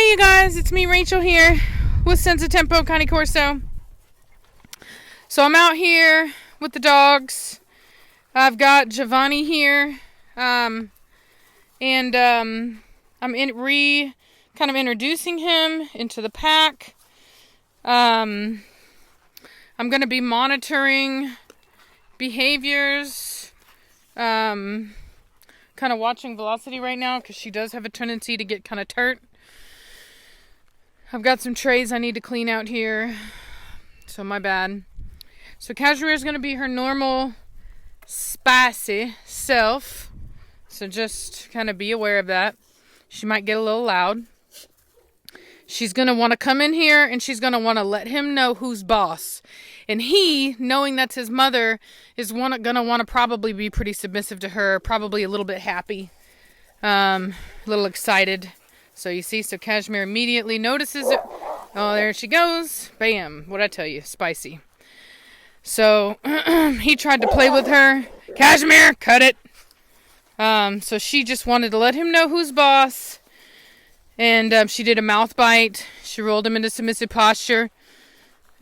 Hey you guys, it's me Rachel here with Senza Tempo Cane Corso. So I'm out here with the dogs. I've got Jiovanni here, and I'm kind of introducing him into the pack. I'm going to be monitoring behaviors, kind of watching Velocity right now because she does have a tendency to get kind of turt. I've got some trays I need to clean out here, so my bad. So Cashmere is going to be her normal spicy self, so just kind of be aware of that. She might get a little loud. She's going to want to come in here and she's going to want to let him know who's boss. And he, knowing that's his mother, is going to want to probably be pretty submissive to her, probably a little bit happy, a little excited. So you see, so Cashmere immediately notices it. Oh, there she goes. Bam. What'd I tell you? Spicy. So he tried to play with her. Cashmere, cut it. So she just wanted to let him know who's boss. And she did a mouth bite. She rolled him into submissive posture.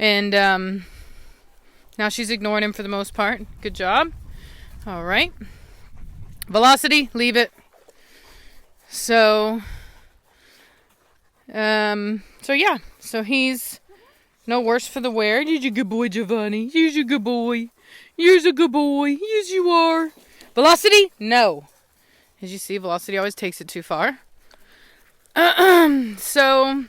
And now she's ignoring him for the most part. Good job. All right. Velocity, leave it. So yeah. So he's no worse for the wear. You're a good boy, Jiovanni. You're a good boy. You're a good boy. Yes, you are. Velocity, no. As you see, Velocity always takes it too far. So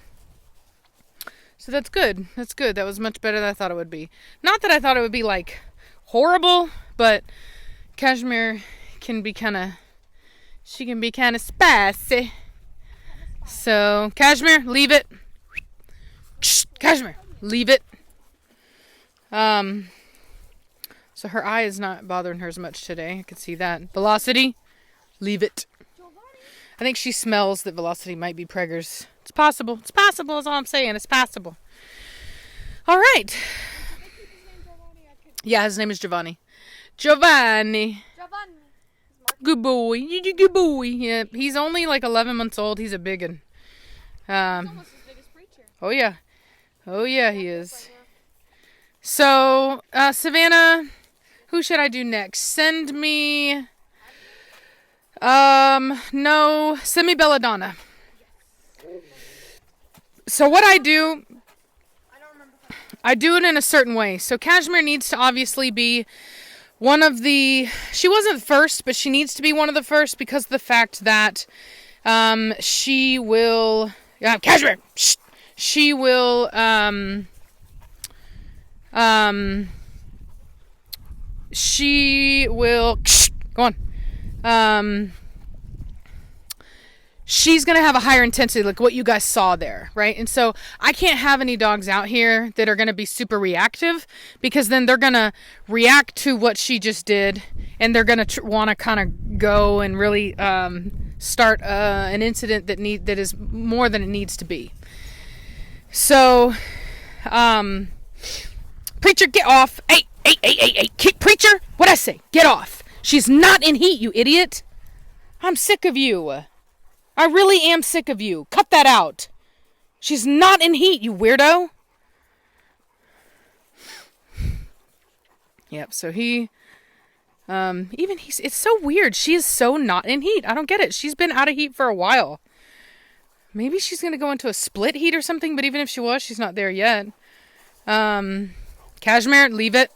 that's good. That's good. That was much better than I thought it would be. Not that I thought it would be like horrible, but Cashmere can be kind of spicy. So Cashmere, leave it. Cashmere, leave it. So her eye is not bothering her as much today. I can see that. Velocity, leave it. I think she smells that Velocity might be preggers. It's possible. It's possible is all I'm saying. It's possible. All right. Yeah, his name is Jiovanni. Jiovanni. Good boy. You good boy. Yeah, he's only like 11 months old. He's a big one. Almost as big as Preacher. Oh, yeah. Oh, yeah, he is. So, Savannah, who should I do next? Send me... no, send me Belladonna. So what I do it in a certain way. So Cashmere needs to obviously be one of the, she wasn't first, but she needs to be one of the first because of the fact that, she will, Cashmere, she will, go on. She's going to have a higher intensity, like what you guys saw there, right? And so I can't have any dogs out here that are going to be super reactive because then they're going to react to what she just did and they're going to want to kind of go and really start an incident that is more than it needs to be. So, Preacher, get off. Hey, Preacher, what'd I say? Get off. She's not in heat, you idiot. I'm sick of you. I really am sick of you. Cut that out. She's not in heat, you weirdo. Yep, so he, it's so weird. She is so not in heat. I don't get it. She's been out of heat for a while. Maybe she's going to go into a split heat or something, but even if she was, she's not there yet. Cashmere, leave it.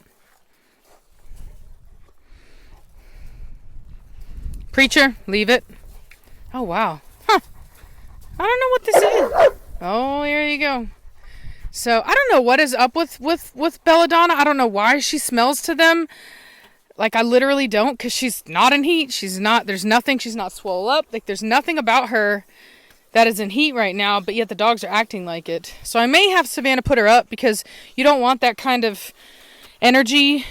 Preacher, leave it. Oh, wow. Huh. I don't know what this is. Oh, there you go. So, I don't know what is up with Belladonna. I don't know why she smells to them. Like, I literally don't, because she's not in heat. There's nothing. She's not swole up. Like, there's nothing about her that is in heat right now, but yet the dogs are acting like it. So, I may have Savannah put her up, because you don't want that kind of energy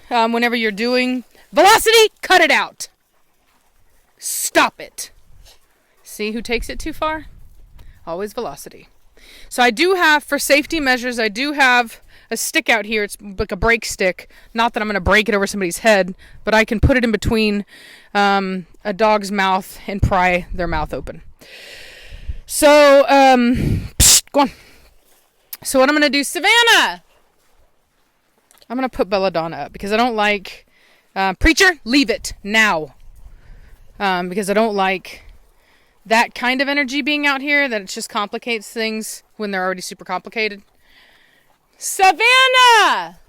whenever you're doing... Velocity, cut it out. Stop it. See who takes it too far? Always Velocity. So I do have, for safety measures, I do have a stick out here. It's like a brake stick. Not that I'm going to break it over somebody's head, but I can put it in between a dog's mouth and pry their mouth open. So, go on. So what I'm going to do, Savannah, I'm going to put Belladonna up because I don't like, Preacher, leave it now. Because I don't like that kind of energy being out here, that it just complicates things when they're already super complicated. Savannah!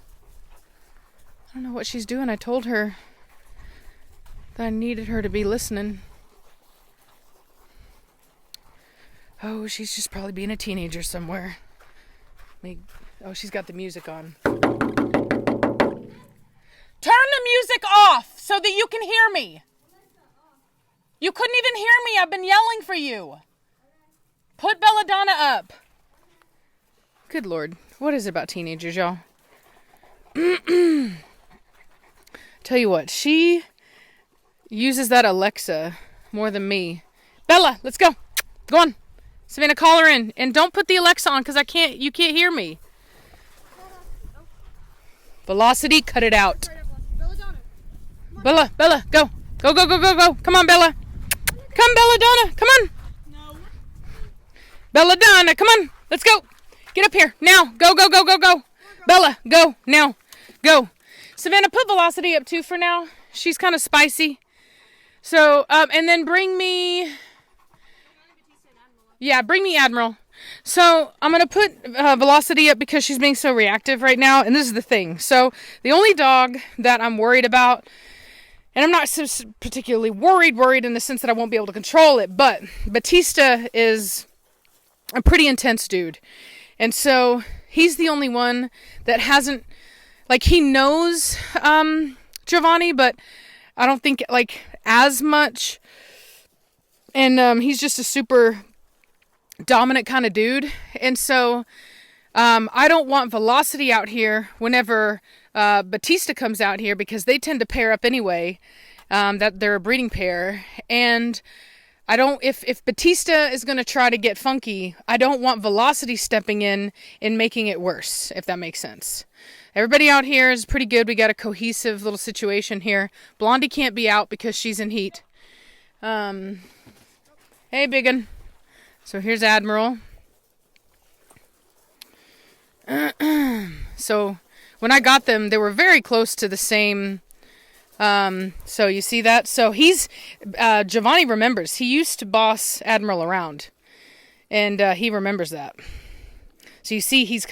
I don't know what she's doing. I told her that I needed her to be listening. Oh, she's just probably being a teenager somewhere. Oh, she's got the music on. Turn the music off so that you can hear me. You couldn't even hear me. I've been yelling for you. Put Belladonna up. Good Lord. What is it about teenagers, y'all? Tell you what, she uses that Alexa more than me. Bella, let's go. Go on. Savannah, call her in. And don't put the Alexa on because you can't hear me. Velocity, cut it out. Bella, go. Go. Come on, Bella. Come, Belladonna. Come on. No. Belladonna, come on. Let's go. Get up here. Now. Go. Bella, go. Now. Go. Savannah, put Velocity up too for now. She's kind of spicy. So, and then bring me Admiral. So, I'm going to put Velocity up because she's being so reactive right now. And this is the thing. So, the only dog that I'm worried about, and I'm not particularly worried in the sense that I won't be able to control it, but Batista is a pretty intense dude. And so he's the only one that hasn't, like, he knows Jiovanni, but I don't think, like, as much. And he's just a super dominant kind of dude. And so I don't want Velocity out here whenever Batista comes out here because they tend to pair up anyway, that they're a breeding pair. And I don't, if Batista is going to try to get funky, I don't want Velocity stepping in and making it worse, if that makes sense. Everybody out here is pretty good. We got a cohesive little situation here. Blondie can't be out because she's in heat. Hey, biggin. So here's Admiral. So when I got them, they were very close to the same. So you see that? So Jiovanni remembers. He used to boss Admiral around. And he remembers that. So you see, he's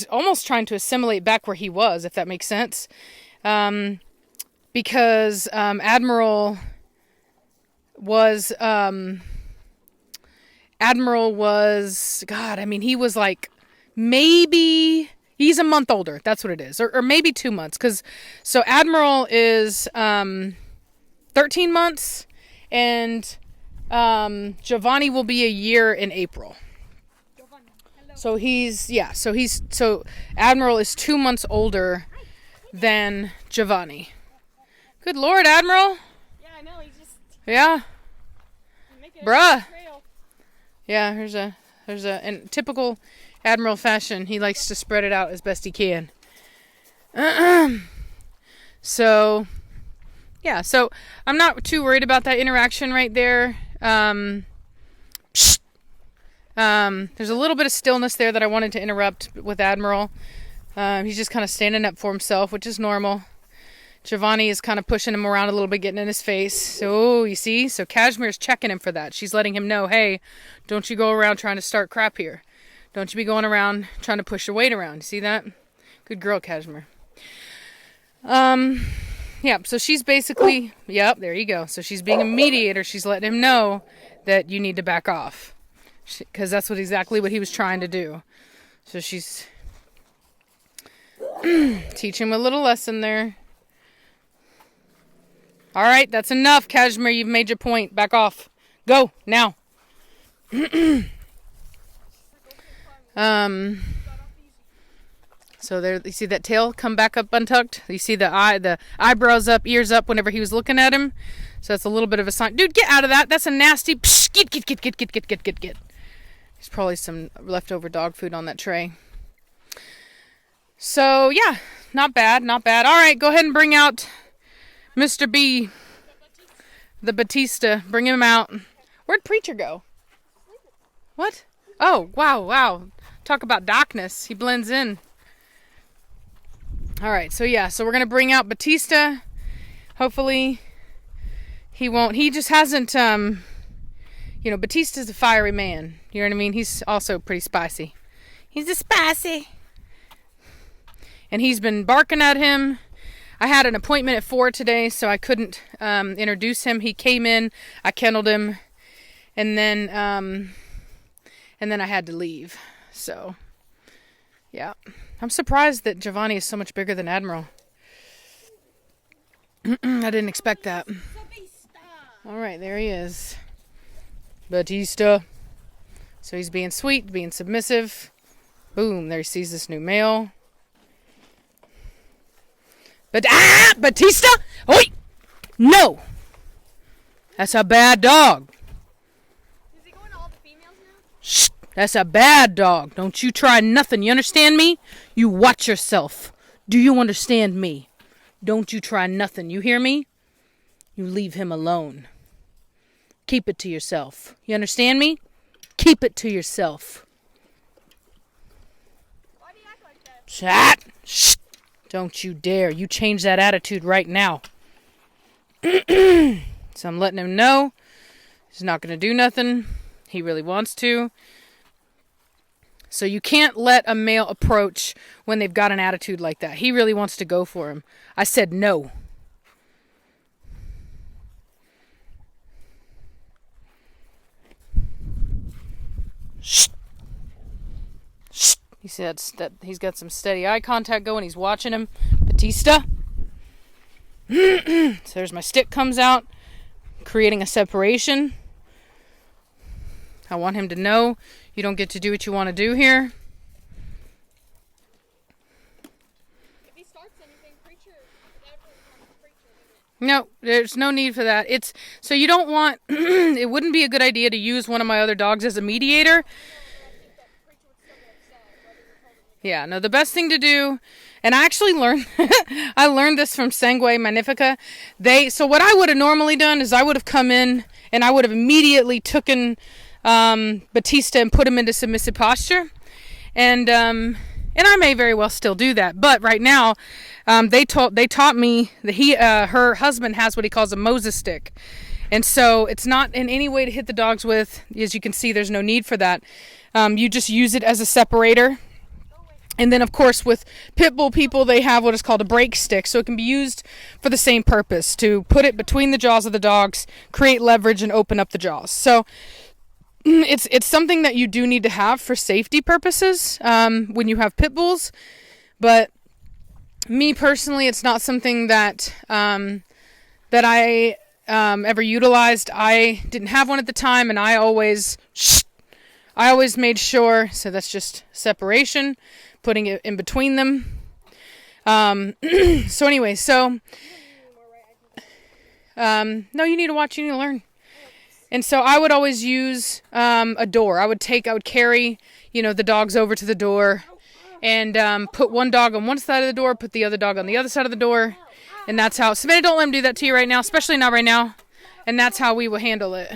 almost trying to assimilate back where he was, if that makes sense. Because Admiral was, God, I mean, he was like, maybe, he's a month older. That's what it is. Or maybe 2 months. So Admiral is 13 months. And Jiovanni will be a year in April. So so Admiral is 2 months older than Jiovanni. Good Lord, Admiral. Yeah, I know. Yeah. Bruh. Trail. Yeah, in typical Admiral fashion, he likes to spread it out as best he can. So I'm not too worried about that interaction right there. There's a little bit of stillness there that I wanted to interrupt with Admiral. He's just kind of standing up for himself, which is normal. Jiovanni is kind of pushing him around a little bit, getting in his face. So, you see? So, Cashmere's checking him for that. She's letting him know, hey, don't you go around trying to start crap here. Don't you be going around trying to push your weight around. You see that? Good girl, Cashmere. Yeah, so she's basically, yep, there you go. So, she's being a mediator. She's letting him know that you need to back off. Because that's exactly what he was trying to do. So, she's teaching him a little lesson there. All right, that's enough, Cashmere. You've made your point. Back off. Go, now. So there, you see that tail come back up untucked? You see the eyebrows up, ears up whenever he was looking at him? So that's a little bit of a sign. Dude, get out of that. That's a nasty... Psh, get. There's probably some leftover dog food on that tray. So, yeah, not bad. All right, go ahead and bring out Mr. B, the Batista. Bring him out. Where'd Preacher go? What? Oh, wow. Talk about darkness. He blends in. All right, so yeah, so we're going to bring out Batista. Hopefully he won't. He just hasn't, Batista's a fiery man. You know what I mean? He's also pretty spicy. He's a spicy. And he's been barking at him. I had an appointment at 4 today, so I couldn't introduce him. He came in, I kenneled him, and then I had to leave. So, yeah. I'm surprised that Jiovanni is so much bigger than Admiral. I didn't expect that. All right, there he is. Batista. So he's being sweet, being submissive. Boom, there he sees this new male. But Batista! Oi! No! That's a bad dog. Is he going to all the females now? Shh! That's a bad dog. Don't you try nothing. You understand me? You watch yourself. Do you understand me? Don't you try nothing. You hear me? You leave him alone. Keep it to yourself. You understand me? Keep it to yourself. Why do you act like that? Chat! Shh! Don't you dare. You change that attitude right now. So I'm letting him know he's not going to do nothing. He really wants to. So you can't let a male approach when they've got an attitude like that. He really wants to go for him. I said no. Shh. Shh. He said he's got some steady eye contact going. He's watching him. Batista. So there's my stick comes out, creating a separation. I want him to know you don't get to do what you want to do here. If he starts anything, preacher, that will become a preacher, isn't it? No, there's no need for that. It's so you don't want. It wouldn't be a good idea to use one of my other dogs as a mediator. Yeah, no, the best thing to do, and I actually learned, I learned this from Sangue Magnifica. So what I would have normally done is I would have come in and I would have immediately taken Batista and put him into submissive posture. And I may very well still do that. But right now, they taught me that her husband has what he calls a Moses stick. And so it's not in any way to hit the dogs with. As you can see, there's no need for that. You just use it as a separator. And then, of course, with pit bull people, they have what is called a break stick. So it can be used for the same purpose, to put it between the jaws of the dogs, create leverage, and open up the jaws. So it's something that you do need to have for safety purposes when you have pit bulls. But me personally, it's not something that I ever utilized. I didn't have one at the time, and I always made sure. So that's just separation. Putting it in between them. So anyway, no, you need to watch, you need to learn. And so I would always use a door. I would carry, the dogs over to the door and put one dog on one side of the door, put the other dog on the other side of the door. And that's how, Savannah, don't let him do that to you right now, especially not right now. And that's how we would handle it.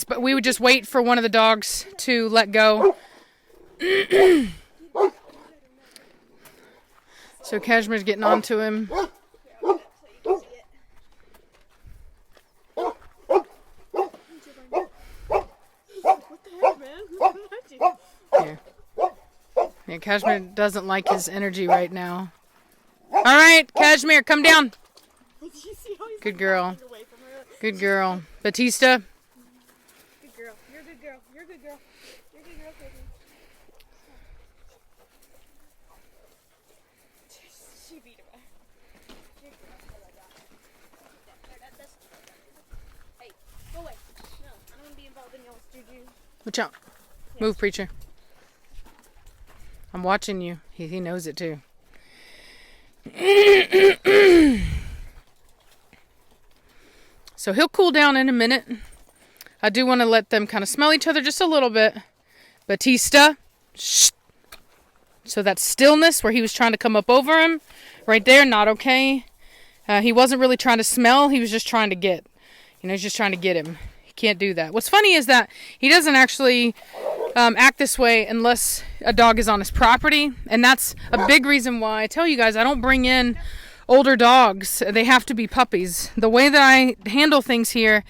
But we would just wait for one of the dogs to let go. So Cashmere's getting onto him. What the heck, man? Here. Yeah, Cashmere doesn't like his energy right now. All right, Cashmere, come down. Good girl. Good girl. Batista. Good girl. You're a good girl. You're a good girl. You're a good girl, Caitlin. She beat him. Hey, go away. No, I don't want to be involved in y'all's juju. Watch out. Move, preacher. I'm watching you. He knows it too. So he'll cool down in a minute. I do want to let them kind of smell each other just a little bit. Batista. Shh. So that stillness where he was trying to come up over him, right there, not okay. He wasn't really trying to smell. He was just trying to get. He's just trying to get him. can't do that. What's funny is that he doesn't actually act this way unless a dog is on his property. And that's a big reason why I tell you guys I don't bring in older dogs. They have to be puppies. The way that I handle things here,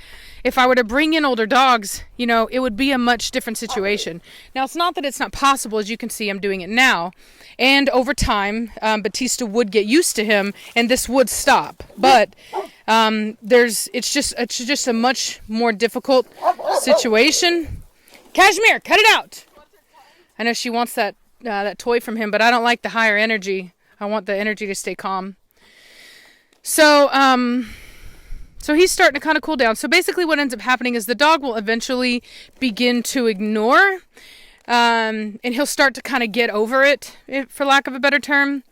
if I were to bring in older dogs, you know, it would be a much different situation. Now, it's not that it's not possible. As you can see, I'm doing it now. And over time, Batista would get used to him, and this would stop. But it's just a much more difficult situation. Cashmere, cut it out. I know she wants that toy from him, but I don't like the higher energy. I want the energy to stay calm. So he's starting to kind of cool down. So basically what ends up happening is the dog will eventually begin to ignore, and he'll start to kind of get over it, for lack of a better term.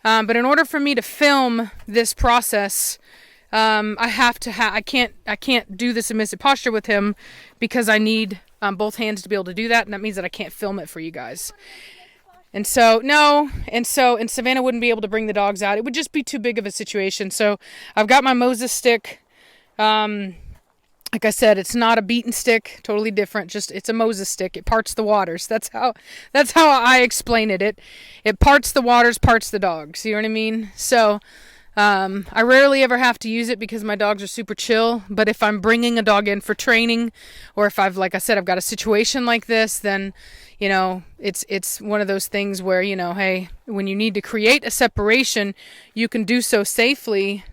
But in order for me to film this process, I can't do the submissive posture with him because I need both hands to be able to do that. And that means that I can't film it for you guys. And so Savannah wouldn't be able to bring the dogs out. It would just be too big of a situation. So I've got my Moses stick. Like I said, it's not a beaten stick, totally different. It's a Moses stick. It parts the waters. That's how I explain it. It parts the waters, parts the dogs. You know what I mean? So I rarely ever have to use it because my dogs are super chill. But if I'm bringing a dog in for training, or if I've got a situation like this, then, you know, it's one of those things where, you know, hey, when you need to create a separation, you can do so safely.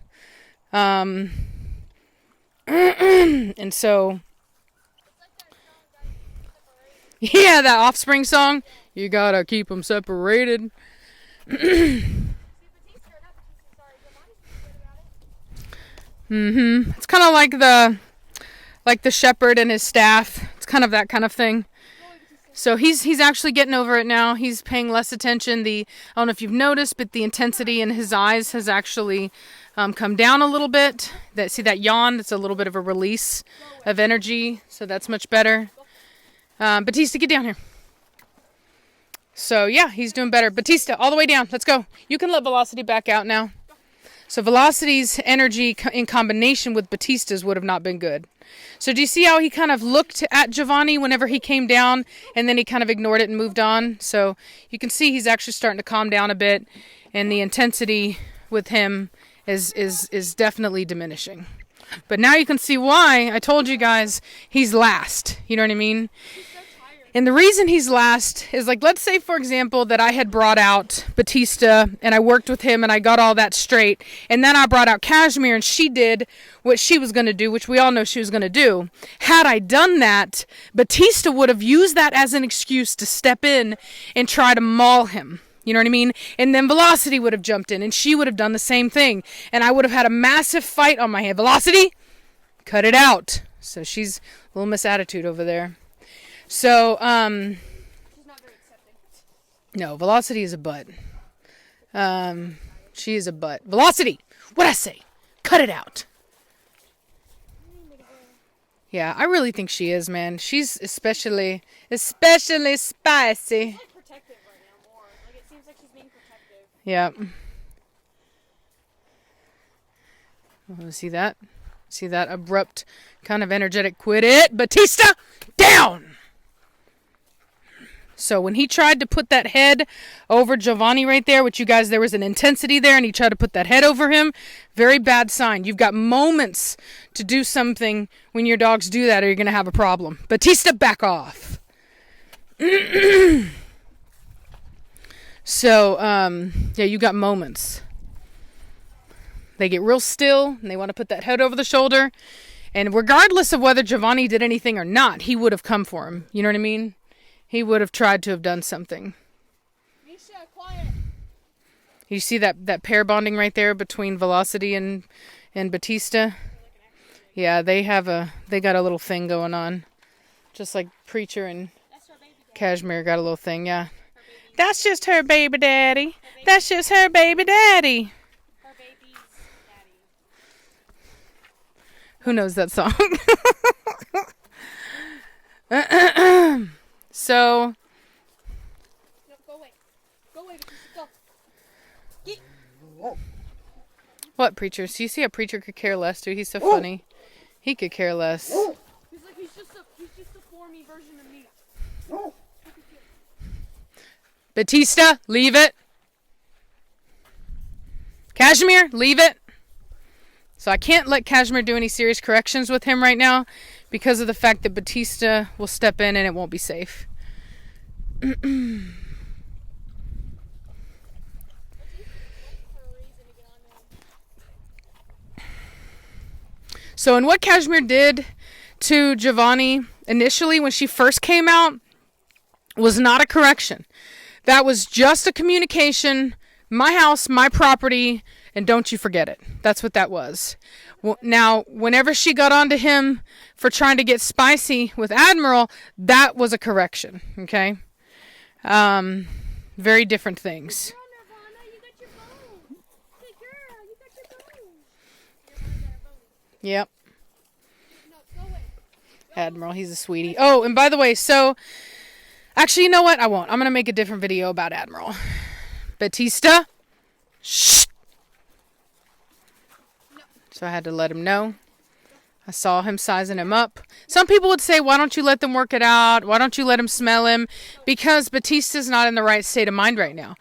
And so, yeah, that Offspring song, you gotta keep them separated. It's kind of like the shepherd and his staff. It's kind of that kind of thing. So he's actually getting over it now. He's paying less attention. I don't know if you've noticed, but the intensity in his eyes has actually come down a little bit. See that yawn? It's a little bit of a release of energy. So that's much better. Batista, get down here. So yeah, he's doing better. Batista, all the way down. Let's go. You can let Velocity back out now. So Velocity's energy in combination with Batista's would have not been good. So do you see how he kind of looked at Jiovanni whenever he came down, and then he kind of ignored it and moved on? So you can see he's actually starting to calm down a bit, and the intensity with him is definitely diminishing. But now you can see why I told you guys he's last. You know what I mean? And the reason he's last is, like, let's say, for example, that I had brought out Batista and I worked with him and I got all that straight. And then I brought out Cashmere and she did what she was going to do, which we all know she was going to do. Had I done that, Batista would have used that as an excuse to step in and try to maul him. You know what I mean? And then Velocity would have jumped in and she would have done the same thing. And I would have had a massive fight on my hands. Velocity, cut it out. So she's a little misattitude over there. So, She's not very accepting. no, Velocity is a butt. She is a butt. Velocity! What'd I say? Cut it out. Yeah, I really think she is, man. She's especially spicy. She's like protective right now more. Like, it seems like she's being protective. Yeah. Oh, see that? See that abrupt kind of energetic quit it? Batista, down! So when he tried to put that head over Jiovanni right there, which you guys, there was an intensity there, and he tried to put that head over him, very bad sign. You've got moments to do something when your dogs do that, or you're going to have a problem. Batista, back off. So, yeah, you got moments. They get real still, and they want to put that head over the shoulder. And regardless of whether Jiovanni did anything or not, he would have come for him. You know what I mean? He would have tried to have done something. Misha, quiet. You see that pair bonding right there between Velocity and Batista? Yeah, they got a little thing going on. Just like Preacher and Cashmere got a little thing, yeah. That's just her baby daddy. That's just her baby daddy. Her baby's daddy. Who knows that song? So, No, go away. Go away, Batista, go. Get. what, Preacher? So you see how Preacher could care less, dude? He's so funny. He could care less. army version of me. Batista, leave it. Cashmere, leave it. So I can't let Cashmere do any serious corrections with him right now because of the fact that Batista will step in and it won't be safe. So, and what Cashmere did to Jiovanni initially when she first came out was not a correction. That was just a communication, my house, my property, and don't you forget it. That's what that was. Well, now, whenever she got onto him for trying to get spicy with Admiral, that was a correction, okay? Very different things. Yep. Admiral, he's a sweetie. Oh, and by the way, so actually, you know what? I won't. I'm going to make a different video about Admiral. Batista. Shh. So I had to let him know. I saw him sizing him up. Some people would say, why don't you let them work it out? Why don't you let him smell him? Because Batista's not in the right state of mind right now.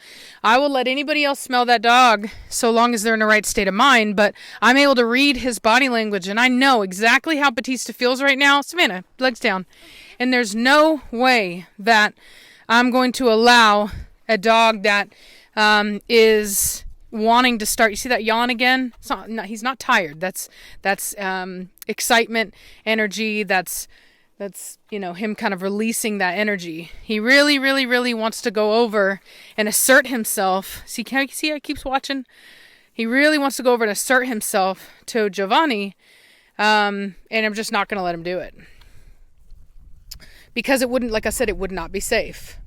I will let anybody else smell that dog so long as they're in the right state of mind, but I'm able to read his body language, and I know exactly how Batista feels right now. Savannah, legs down. And there's no way that I'm going to allow a dog that is wanting to start. You see that yawn again? It's not, no, he's not tired. That's excitement, energy. That's him kind of releasing that energy. He really, really, really wants to go over and assert himself. See how he keeps watching? He really wants to go over and assert himself to Jiovanni, and I'm just not going to let him do it because it wouldn't, like I said, it would not be safe.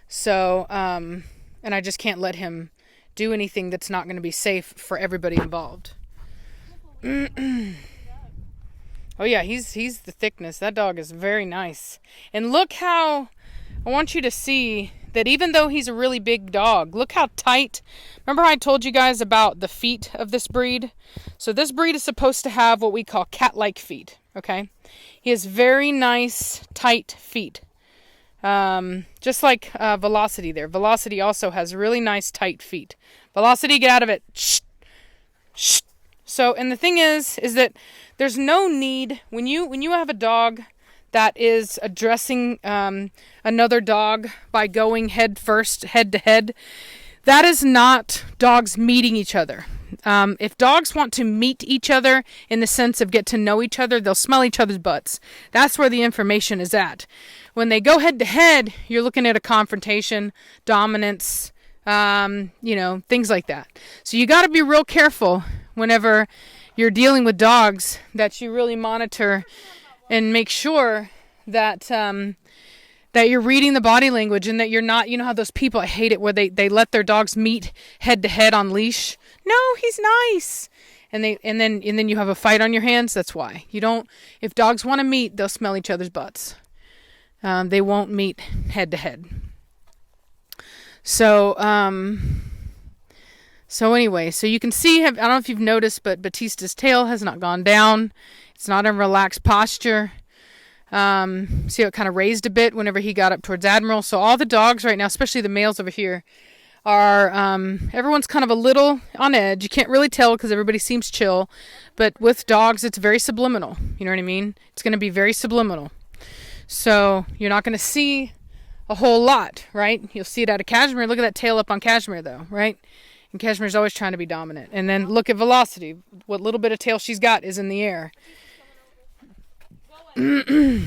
So, and I just can't let him do anything that's not going to be safe for everybody involved. Oh yeah, he's the thickness. That dog is very nice. And look how, I want you to see that even though he's a really big dog, look how tight. Remember how I told you guys about the feet of this breed? So this breed is supposed to have what we call cat-like feet, okay? He has very nice, tight feet. Just like Velocity there. Velocity also has really nice, tight feet. Velocity, get out of it. Shh. Shh. So, and the thing is that there's no need, when you have a dog that is addressing another dog by going head to head, that is not dogs meeting each other. If dogs want to meet each other in the sense of get to know each other, they'll smell each other's butts. That's where the information is at. When they go head to head, you're looking at a confrontation, dominance, things like that. So you got to be real careful whenever you're dealing with dogs, that you really monitor and make sure that that you're reading the body language and that you're not, you know how those people, I hate it, where they let their dogs meet head to head on leash. No, he's nice. And then you have a fight on your hands. That's why. You don't, if dogs want to meet, they'll smell each other's butts. They won't meet head to head. So anyway, so you can see, I don't know if you've noticed, but Batista's tail has not gone down. It's not in relaxed posture. See how it kind of raised a bit whenever he got up towards Admiral. So all the dogs right now, especially the males over here, are, everyone's kind of a little on edge. You can't really tell because everybody seems chill. But with dogs, it's very subliminal. You know what I mean? It's going to be very subliminal. So you're not going to see a whole lot, right? You'll see it out of Cashmere. Look at that tail up on Cashmere, though, right? And Cashmere's always trying to be dominant. And then look at Velocity. What little bit of tail she's got is in the air. You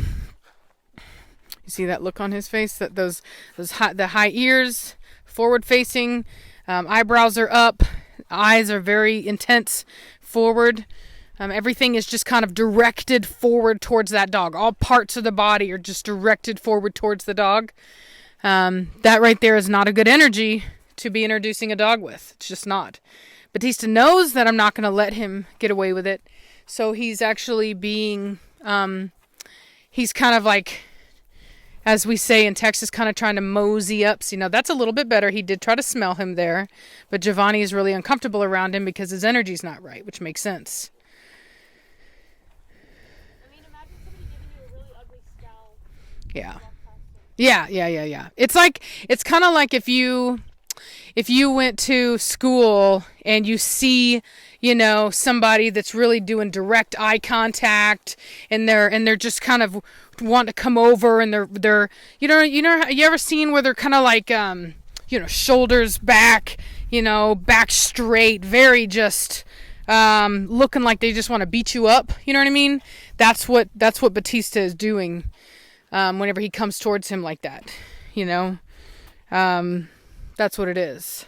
see that look on his face? That the high ears, forward facing, eyebrows are up, eyes are very intense, forward. Everything is just kind of directed forward towards that dog. All parts of the body are just directed forward towards the dog. That right there is not a good energy to be introducing a dog with. It's just not. Batista knows that I'm not going to let him get away with it. So he's actually being, he's kind of like, as we say in Texas, kind of trying to mosey up. So, that's a little bit better. He did try to smell him there. But Jiovanni is really uncomfortable around him because his energy's not right, which makes sense. I mean, imagine somebody giving you a really ugly scowl. Yeah. Yeah. It's kind of like if you went to school and you see, somebody that's really doing direct eye contact, and they're just kind of want to come over, and they're you ever seen where they're kind of like shoulders back, back straight, very just looking like they just want to beat you up, you know what I mean? That's what Batista is doing whenever he comes towards him like that, that's what it is.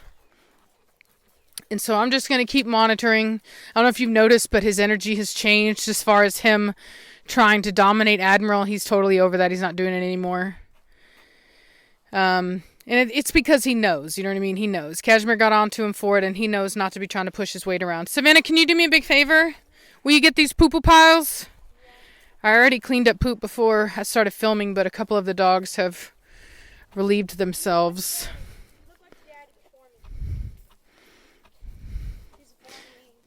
And so I'm just going to keep monitoring. I don't know if you've noticed, but his energy has changed as far as him trying to dominate Admiral. He's totally over that. He's not doing it anymore. And it's because he knows, you know what I mean? He knows. Cashmere got onto him for it, and he knows not to be trying to push his weight around. Savannah, can you do me a big favor? Will you get these poo-poo piles? I already cleaned up poop before I started filming, but a couple of the dogs have relieved themselves.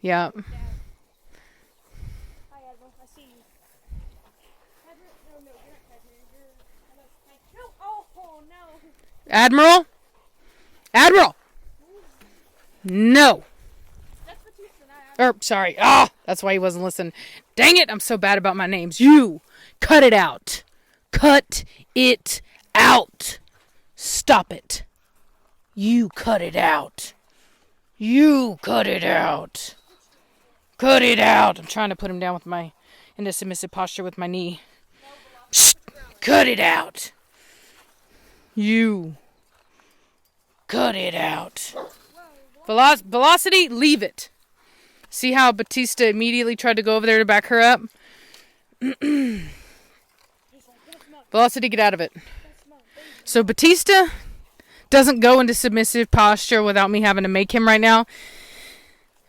Yeah. Hi, Admiral. I see you. Admiral? No, you're not Cashmere. No. Oh, no. Admiral? Admiral! No. That's Batista, not Admiral. Sorry. That's why he wasn't listening. Dang it, I'm so bad about my names. You! Cut it out. Cut it out. Stop it. You cut it out. You cut it out. Cut it out. I'm trying to put him down in a submissive posture with my knee. Shh. Cut it out. You. Cut it out. Velocity, leave it. See how Batista immediately tried to go over there to back her up? Velocity, get out of it. So Batista doesn't go into submissive posture without me having to make him right now.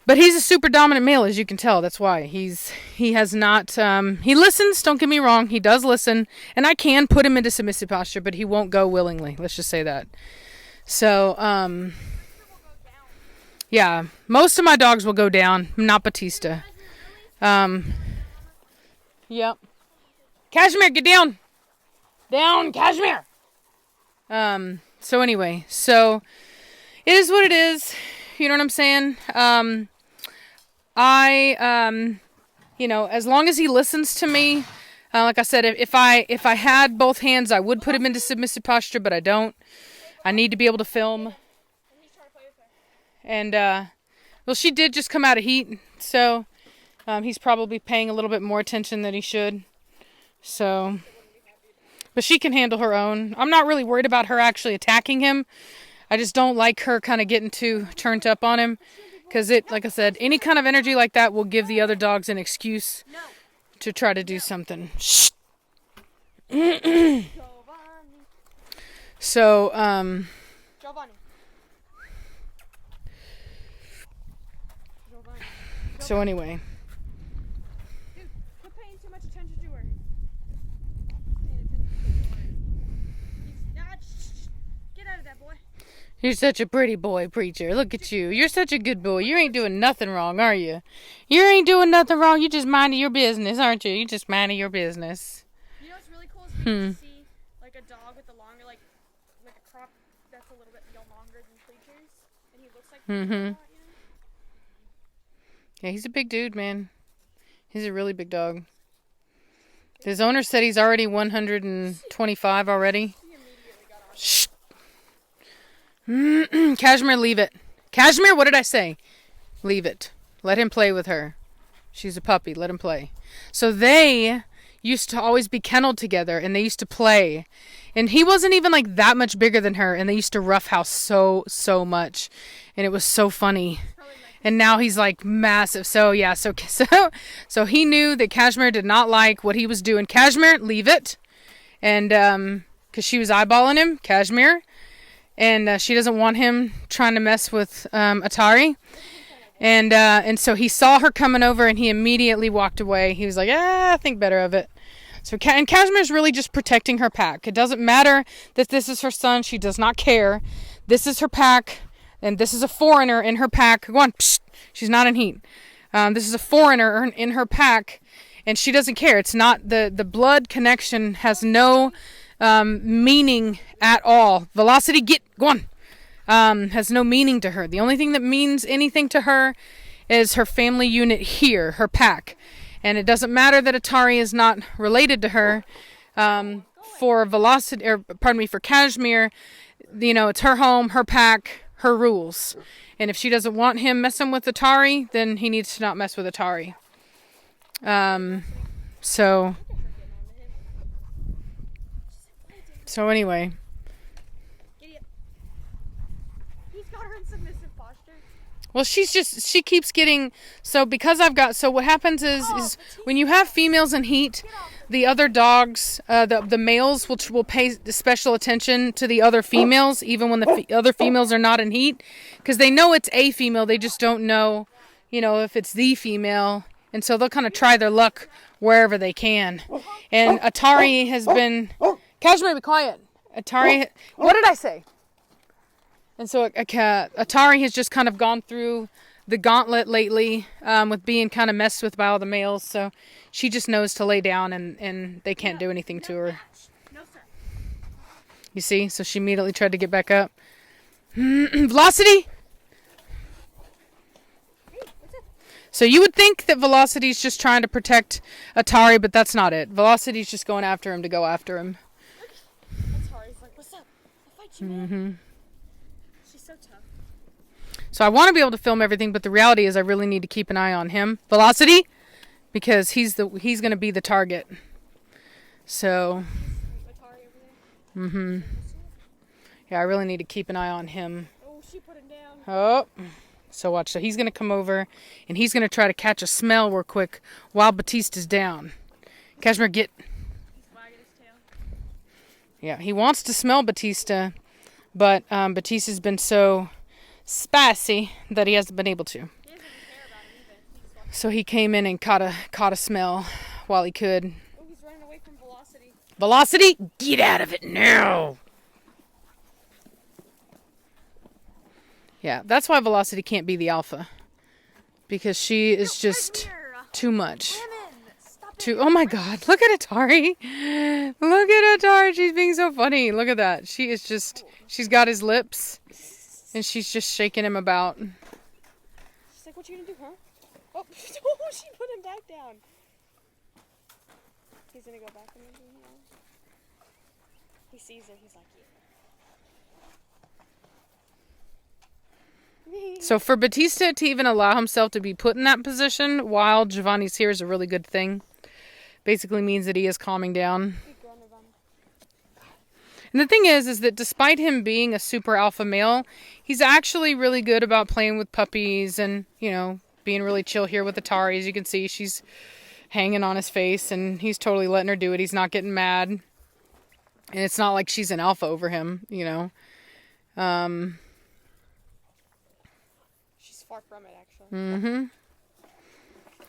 But he's a super dominant male, as you can tell. That's why he has not. He listens. Don't get me wrong. He does listen, and I can put him into submissive posture, but he won't go willingly. Let's just say that. So, yeah, most of my dogs will go down. Not Batista. Yep. Cashmere, get down. Down, Cashmere. So anyway, it is what it is. You know what I'm saying? As long as he listens to me, like I said, if I had both hands, I would put him into submissive posture, but I don't. I need to be able to film. And, well, she did just come out of heat, so he's probably paying a little bit more attention than he should. So, but she can handle her own. I'm not really worried about her actually attacking him. I just don't like her kind of getting too turned up on him. Because like I said, any kind of energy like that will give the other dogs an excuse to try to do something. Shh. So, Jiovanni. So anyway. Dude, quit paying too much attention to her. Get out of that, boy. You're such a pretty boy, Preacher. Look at you. You're such a good boy. You ain't doing nothing wrong, are you? You ain't doing nothing wrong. You just minding your business, aren't you? You just minding your business. You know what's really cool is when you see like a dog with a longer, like a crop that's a little bit longer than Preacher's, and he looks like a lot, Yeah, he's a big dude, man. He's a really big dog. His owner said he's already 125 already. Shh. Cashmere, leave it. Cashmere, what did I say? Leave it. Let him play with her. She's a puppy. Let him play. So they used to always be kenneled together, and they used to play. And he wasn't even like that much bigger than her, and they used to roughhouse so much. And it was so funny. And now he's like massive. So yeah, so he knew that Cashmere did not like what he was doing. Cashmere, leave it. And because she was eyeballing him, Cashmere. And she doesn't want him trying to mess with Atari. And so he saw her coming over, and he immediately walked away. He was like, think better of it. So and Cashmere's really just protecting her pack. It doesn't matter that this is her son. She does not care. This is her pack, and this is a foreigner in her pack. Go on. Psst. She's not in heat. This is a foreigner in her pack, and she doesn't care. It's not the blood connection has no meaning at all. Velocity, go on. Has no meaning to her. The only thing that means anything to her is her family unit here, her pack. And it doesn't matter that Atari is not related to her. For Velocity, or pardon me, for Kashmir, you know, it's her home, her pack, her rules. And if she doesn't want him messing with Atari, then he needs to not mess with Atari. So anyway. He's got her in submissive posture. Well, she keeps getting, so what happens is when you have females in heat, the other dogs, the males will pay special attention to the other females, even when the other females are not in heat, because they know it's a female, they just don't know, you know, if it's the female, and so they'll kind of try their luck wherever they can. And Atari has been, Kashmir, be quiet. Atari, what did I say? And so Atari has just kind of gone through the gauntlet lately with being kind of messed with by all the males. So she just knows to lay down and they can't do anything to her. No, sir. You see? So she immediately tried to get back up. Velocity! So you would think that Velocity's just trying to protect Atari, but that's not it. Velocity's just going after him to go after him. Atari's like, what's up? I'll fight you, man. She's so tough. So I want to be able to film everything, but the reality is I really need to keep an eye on him. Velocity, because he's going to be the target. So, yeah, I really need to keep an eye on him. Oh, she put him down. Oh, so watch. So he's going to come over, and he's going to try to catch a smell real quick while Batista's down. Kashmir, get. He's wagging his tail. Yeah, he wants to smell Batista, but Batista's been so spicy that he hasn't been able to. He doesn't even care about him either. So he came in and caught a smell while he could. Oh, he's running away from Velocity. Velocity, get out of it now! Yeah, that's why Velocity can't be the alpha. Because she is just too much. Oh my god, look at Atari. Look at Atari, she's being so funny. Look at that. She is just, she's got his lips. And she's just shaking him about. She's like, what you gonna do, huh? Oh, she put him back down. He's gonna go back and do now. He sees her, he's like, yeah. So for Batista to even allow himself to be put in that position while Jiovanni's here is a really good thing. Basically means that he is calming down. And the thing is that despite him being a super alpha male, he's actually really good about playing with puppies and, you know, being really chill here with Atari. As you can see, she's hanging on his face and he's totally letting her do it. He's not getting mad. And it's not like she's an alpha over him, you know. She's far from it, actually.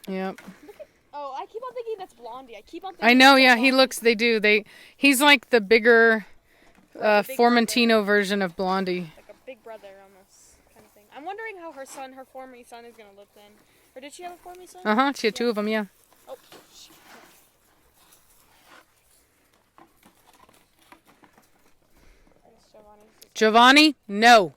Yep. Oh, I keep on thinking that's Blondie. I know, yeah, he's like the bigger Formentino version of Blondie. Like a big brother almost kind of thing. I'm wondering how her Formy son is going to look then. Or did she have a Formy son? Uh-huh, she had two of them, yeah. Oh, shoot. Jiovanni, no.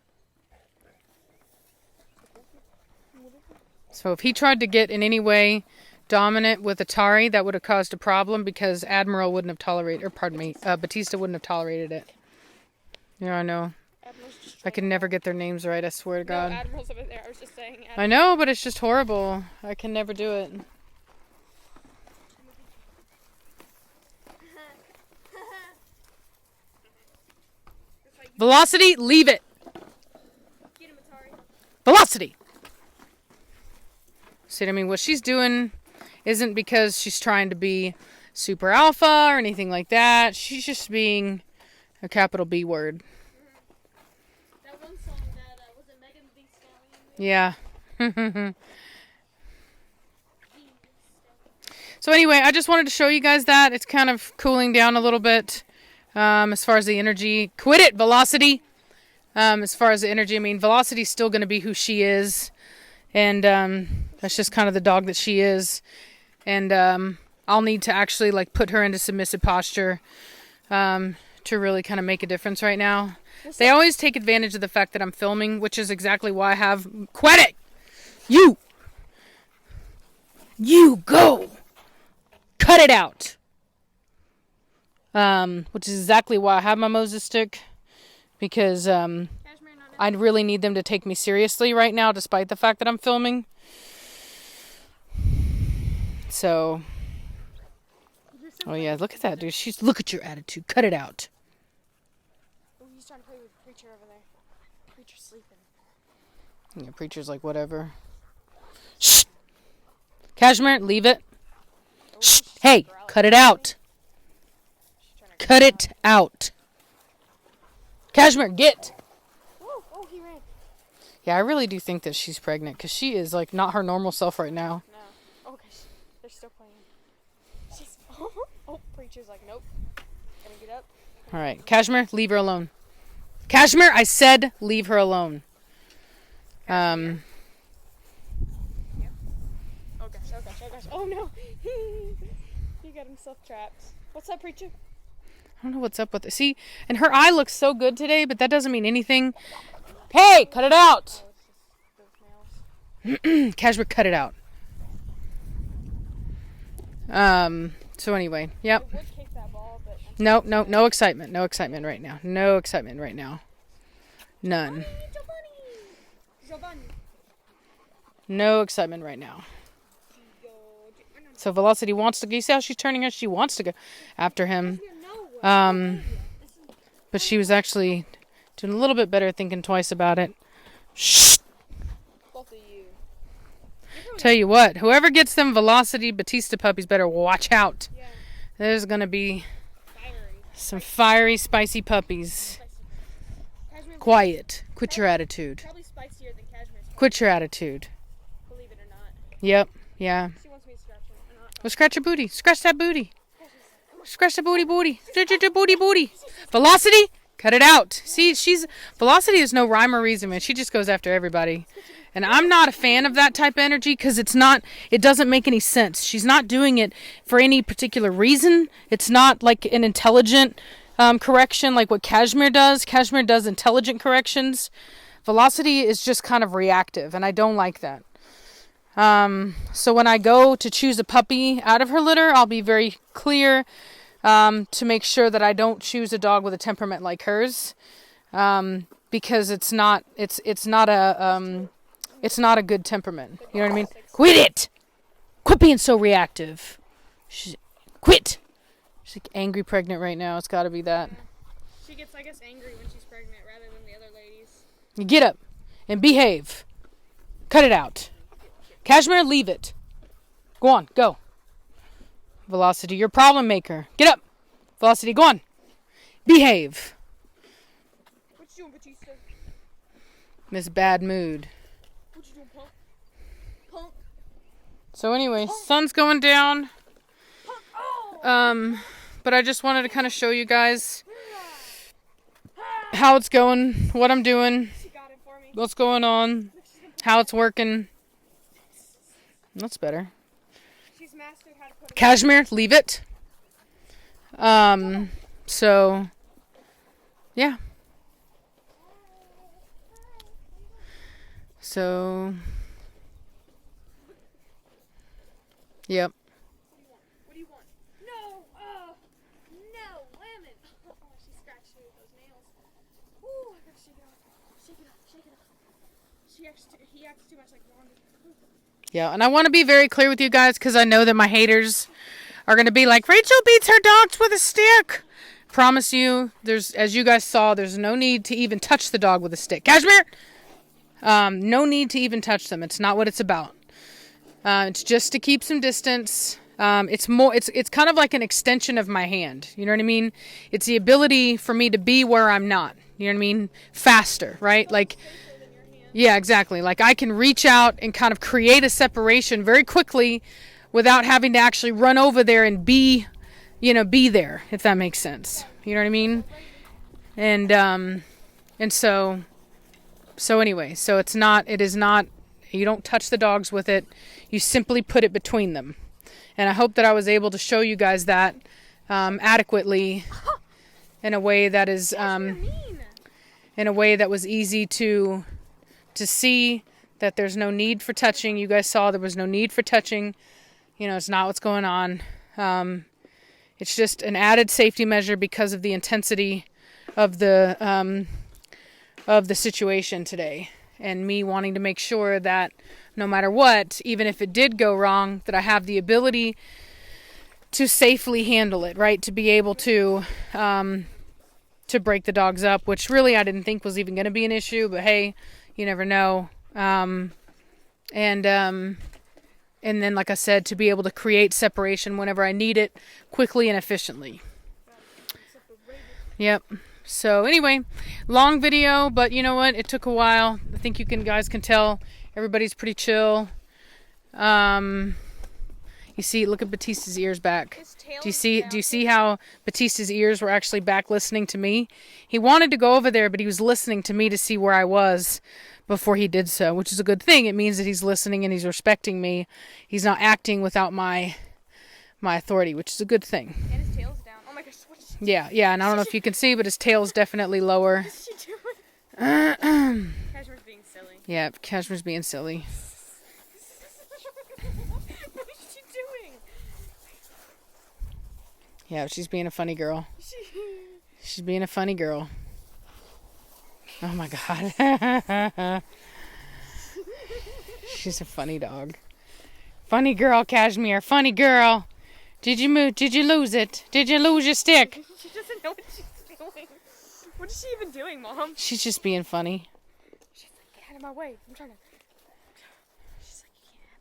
So if he tried to get in any way dominant with Atari, that would have caused a problem because Admiral wouldn't have tolerated, or pardon me, Batista wouldn't have tolerated it. Yeah, I know. I can never get their names right, I swear to God. No, Admiral's over there. I was just saying. Admiral. I know, but it's just horrible. I can never do it. Velocity, leave it. Get him, Atari. Velocity. See what I mean? What she's doing isn't because she's trying to be super alpha or anything like that. She's just being a capital B word. That one song that was it Megan Thee Stallion? Yeah. So anyway, I just wanted to show you guys that. It's kind of cooling down a little bit as far as the energy. Quit it, Velocity! As far as the energy, I mean, Velocity's still going to be who she is. And that's just kind of the dog that she is. And I'll need to actually like put her into submissive posture. to really kind of make a difference right now. They always take advantage of the fact that I'm filming, which is exactly why I have... Quit it! You go! Cut it out! Which is exactly why I have my Moses stick. Because I really need them to take me seriously right now, despite the fact that I'm filming. So... Oh yeah, look at that, dude. Look at your attitude. Cut it out. Oh, he's trying to play with Preacher over there. Preacher's sleeping. Yeah, Preacher's like, whatever. Shh! Cashmere, leave it. Oh, Shh! Hey, cut it out. Cut it out. Cashmere, get! Oh, he ran. Yeah, I really do think that she's pregnant, because she is, like, not her normal self right now. No. Oh, gosh. They're still playing. She's... Oh, Preacher's like, nope. Gonna get up. Alright, Cashmere, leave her alone. Cashmere, I said leave her alone. Yep. Oh, gosh. Oh, no. He got himself trapped. What's up, Preacher? I don't know what's up with it. See, and her eye looks so good today, but that doesn't mean anything. Hey, cut it out! Oh, it's just those nails. Cashmere, cut it out. So anyway, yep. It would kick that ball, but... No excitement. No excitement right now. No excitement right now. None. Jiovanni. No excitement right now. So Velocity wants to go. You see how she's turning her? She wants to go after him. But she was actually doing a little bit better, thinking twice about it. Shh. Both of you. Tell you what, whoever gets them Velocity Batista puppies better watch out. Yeah. There's going to be Fiery. some fiery, spicy puppies. Cashmere's Quiet. Quit your attitude. probably spicier than Cashmere's. Quit your attitude. Believe it or not. Yep. Yeah. She wants me to scratch him. Well, scratch your booty. Scratch that booty. Scratch the booty. Booty. Velocity, cut it out. See, Velocity is no rhyme or reason, man. She just goes after everybody. And I'm not a fan of that type of energy because it doesn't make any sense. She's not doing it for any particular reason. It's not like an intelligent correction like what Cashmere does. Cashmere does intelligent corrections. Velocity is just kind of reactive, and I don't like that. So when I go to choose a puppy out of her litter, I'll be very clear to make sure that I don't choose a dog with a temperament like hers, because it's not a good temperament. You know what I mean? Quit it! Quit being so reactive. Quit! She's like angry pregnant right now. It's got to be that. She gets, I guess, angry when she's pregnant rather than the other ladies. You get up and behave. Cut it out. Cashmere, leave it. Go on, go. Velocity, you're a problem maker. Get up. Velocity, go on. Behave. What you doing, Batista? This bad mood. What you doing, punk? Punk. So anyway, sun's going down. But I just wanted to kind of show you guys how it's going, what I'm doing, She got it for me. what's going on, how it's working. That's better. She's mastered how to put it. Cashmere, leave it. So, yeah. So, yep. What do you want? No! No! Lemon! Oh, she scratched me with those nails. Ooh, I gotta shake it off. Shake it off. He acts too much like Wanda. Yeah, and I want to be very clear with you guys because I know that my haters are going to be like, Rachel beats her dogs with a stick. Promise you, as you guys saw, there's no need to even touch the dog with a stick. Cashmere! No need to even touch them. It's not what it's about. It's just to keep some distance. It's kind of like an extension of my hand. You know what I mean? It's the ability for me to be where I'm not. You know what I mean? Faster, right? Like, yeah, exactly. Like I can reach out and kind of create a separation very quickly without having to actually run over there and be there, if that makes sense. You know what I mean? And so anyway, it is not, you don't touch the dogs with it. You simply put it between them. And I hope that I was able to show you guys that adequately. in a way that is Mean. in a way that was easy to see that there's no need for touching. You guys saw there was no need for touching. You know, it's not what's going on. It's just an added safety measure because of the intensity of the situation today, and me wanting to make sure that no matter what, even if it did go wrong, that I have the ability to safely handle it, right? To be able to break the dogs up, which really I didn't think was even going to be an issue, but hey, you never know. And then, like I said, to be able to create separation whenever I need it, quickly and efficiently. Yep. So anyway, long video, but you know what? It took a while. I think you guys can tell everybody's pretty chill. You see, look at Batista's ears back. Do you see how Batista's ears were actually back listening to me? He wanted to go over there, but he was listening to me to see where I was before he did so, which is a good thing. It means that he's listening and he's respecting me. He's not acting without my authority, which is a good thing. And his tail's down. Oh my gosh, what is she Yeah, and I don't know if you can see, but his tail's definitely lower. What is she doing? Cashmere's being silly. Yeah, Cashmere's being silly. What is she doing? Yeah, she's being a funny girl. She's being a funny girl. Oh my God. She's a funny dog. Funny girl, Cashmere. Funny girl. Did you move? Did you lose it? Did you lose your stick? She doesn't know what she's doing. What is she even doing, Mom? She's just being funny. She's like, get out of my way. I'm trying to. She's like, you can't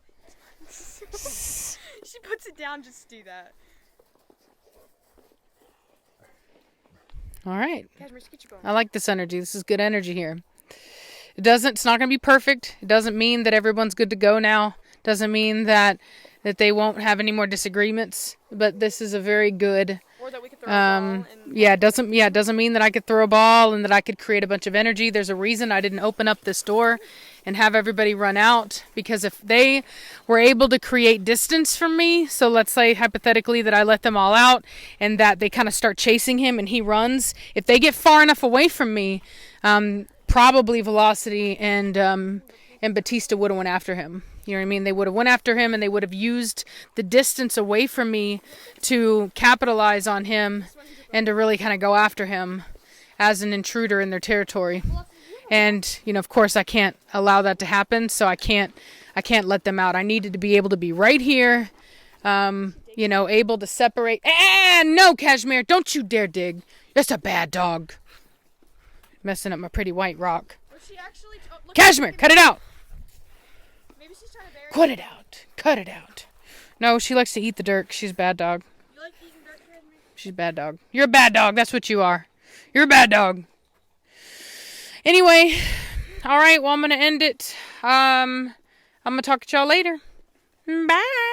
have it. She puts it down just to do that. All right. Cashmere, get your bone. I like this energy. This is good energy here. It's not going to be perfect. It doesn't mean that everyone's good to go now. Doesn't mean that they won't have any more disagreements. But this is a very good. Or that we could throw a ball. And it doesn't mean that I could throw a ball and that I could create a bunch of energy. There's a reason I didn't open up this door and have everybody run out, because if they were able to create distance from me, so let's say hypothetically that I let them all out and that they kind of start chasing him and he runs, if they get far enough away from me, probably Velocity and Batista would have went after him. You know what I mean? They would have went after him and they would have used the distance away from me to capitalize on him and to really kind of go after him as an intruder in their territory. And, you know, of course I can't allow that to happen, so I can't let them out. I needed to be able to be right here, able to separate. No, Cashmere, don't you dare dig. That's a bad dog. Messing up my pretty white rock. Cashmere, cut it out. Maybe she's trying to bury Cut it out. Cut it out. No, she likes to eat the dirt. She's a bad dog. You like eating dirt, Cashmere? She's a bad dog. You're a bad dog. That's what you are. You're a bad dog. Anyway, all right, well, I'm going to end it. I'm going to talk to y'all later. Bye.